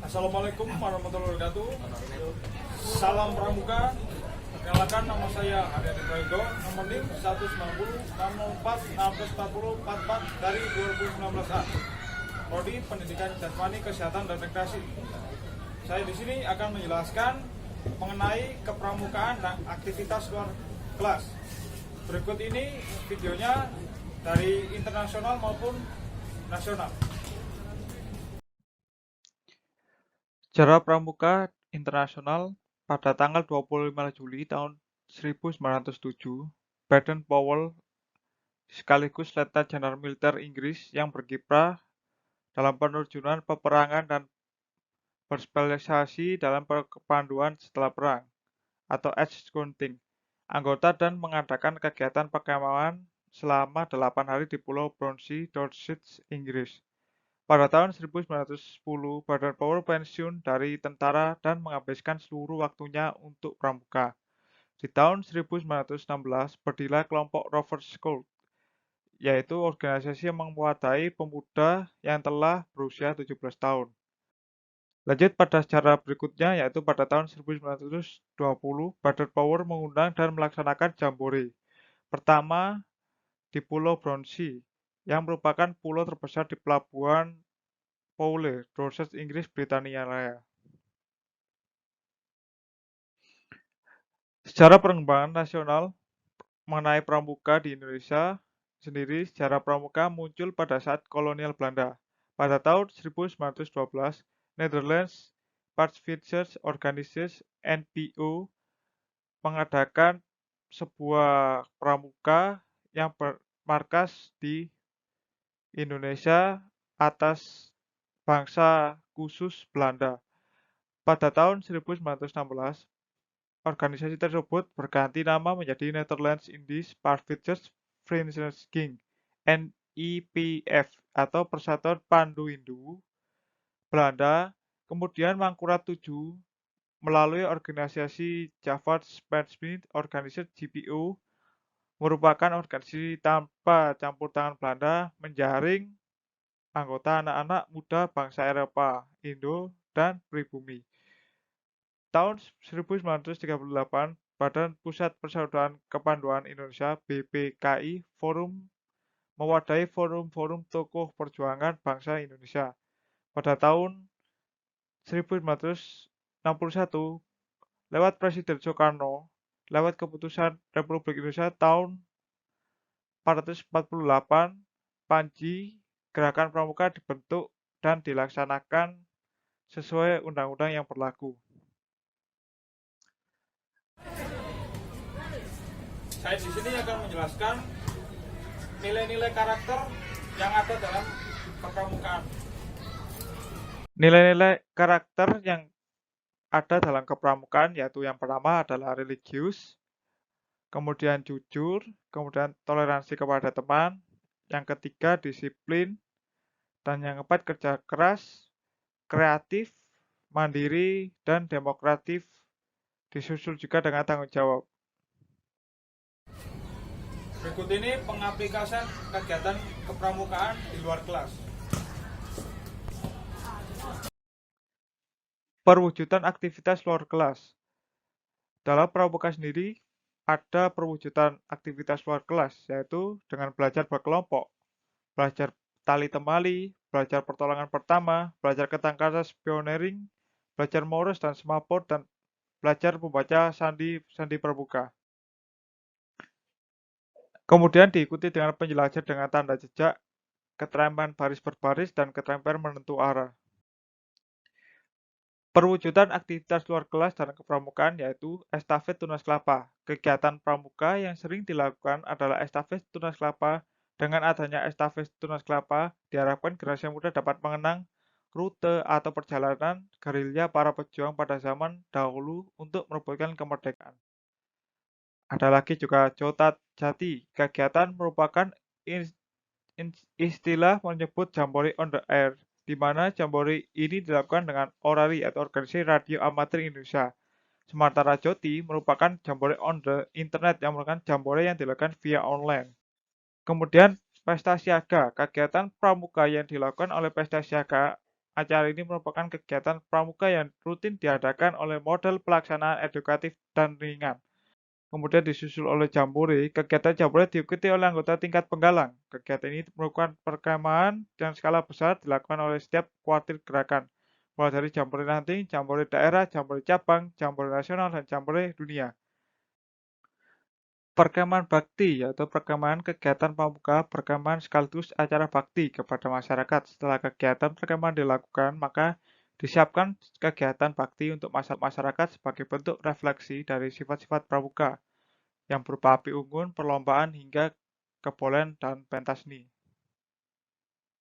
Assalamualaikum warahmatullahi wabarakatuh. Salam Pramuka. Perkenalkan, nama saya Haryadi Prayogo, nomor NIM 190 604 1640 44 dari 2019A. Prodi Pendidikan Jasmani, Kesehatan dan Rekreasi. Saya di sini akan menjelaskan mengenai kepramukaan dan aktivitas luar kelas. Berikut ini videonya dari internasional maupun nasional. Sejarah Pramuka Internasional pada tanggal 25 Juli tahun 1907, Baden-Powell sekaligus Letnan Jenderal Militer Inggris yang berkiprah dalam penerjunan peperangan dan berspesialisasi dalam kepanduan setelah perang atau Edgecounting, anggota dan mengadakan kegiatan perkemahan selama 8 hari di Pulau Bronsey, Dorset, Inggris. Pada tahun 1910, Baden-Powell pensiun dari tentara dan menghabiskan seluruh waktunya untuk pramuka. Di tahun 1916, berdirilah kelompok Rover Scout, yaitu organisasi yang memuatai pemuda yang telah berusia 17 tahun. Lanjut pada sejarah berikutnya, yaitu pada tahun 1920, Baden-Powell mengundang dan melaksanakan jambore pertama di Pulau Bronsey, yang merupakan pulau terbesar di pelabuhan Poole, Dorset, Inggris, Britania Raya. Sejarah perkembangan nasional mengenai pramuka di Indonesia sendiri, sejarah pramuka muncul pada saat kolonial Belanda. Pada tahun 1912, Netherlands Pacific Organization (NPO) mengadakan sebuah pramuka yang bermarkas di Indonesia atas bangsa khusus Belanda. Pada tahun 1916, organisasi tersebut berganti nama menjadi Netherlands Indies Pacific Vereniging (NEPF) atau Persatuan Pandu Hindu Belanda, kemudian mangkurat 7 melalui organisasi Java Spearmint Organization (JPO), merupakan organisasi tanpa campur tangan Belanda menjaring anggota anak-anak muda bangsa Eropa, Indo, dan pribumi. Tahun 1938, Badan Pusat Persaudaraan Kepanduan Indonesia (BPKI) Forum mewadahi forum-forum tokoh perjuangan bangsa Indonesia. Pada tahun 1961, lewat Presiden Soekarno, lewat Keputusan Republik Indonesia tahun 448, Panji Gerakan Pramuka dibentuk dan dilaksanakan sesuai undang-undang yang berlaku. Saya di sini akan menjelaskan nilai-nilai karakter yang ada dalam kepramukaan. Nilai-nilai karakter yang ada dalam kepramukaan yaitu yang pertama adalah religius, kemudian jujur, kemudian toleransi kepada teman, yang ketiga disiplin, dan yang keempat kerja keras, kreatif, mandiri, dan demokratif, disusul juga dengan tanggung jawab. Berikut ini pengaplikasian kegiatan kepramukaan di luar kelas. Perwujudan aktivitas luar kelas. Dalam pramuka sendiri, ada perwujudan aktivitas luar kelas, yaitu dengan belajar berkelompok, belajar tali temali, belajar pertolongan pertama, belajar ketangkasan pioneering, belajar Morse dan semaput, dan belajar membaca sandi pramuka. Kemudian diikuti dengan penjelajahan dengan tanda jejak, keterampilan baris berbaris, dan keterampilan menentu arah. Perwujudan aktivitas luar kelas dalam kepramukaan yaitu estafet tunas kelapa. Kegiatan pramuka yang sering dilakukan adalah estafet tunas kelapa. Dengan adanya estafet tunas kelapa, diharapkan generasi muda dapat mengenang rute atau perjalanan gerilya para pejuang pada zaman dahulu untuk merebutkan kemerdekaan. Ada lagi juga Jotat Jati. Kegiatan merupakan istilah menyebut jambore on the air, di mana jambore ini dilakukan dengan ORARI atau Organisasi Radio Amatir Indonesia. Sementara Joti merupakan jambore on the internet yang merupakan jambore yang dilakukan via online. Kemudian Pesta Siaga, kegiatan pramuka yang dilakukan oleh Pesta Siaga Acara ini merupakan kegiatan pramuka yang rutin diadakan oleh model pelaksanaan edukatif dan ringan. Kemudian disusul oleh jambore. Kegiatan jambore diikuti oleh anggota tingkat penggalang. Kegiatan ini merupakan perkemahan yang skala besar dilakukan oleh setiap kuartir gerakan, mulai dari jambore ranting, jambore daerah, jambore cabang, jambore nasional, dan jambore dunia. Perkemahan bakti yaitu perkemahan kegiatan pramuka perkemahan sekaligus acara bakti kepada masyarakat. Setelah kegiatan perkemahan dilakukan, maka disiapkan kegiatan bakti untuk masyarakat sebagai bentuk refleksi dari sifat-sifat pramuka yang berupa api unggun, perlombaan, hingga kebolen dan pentas seni.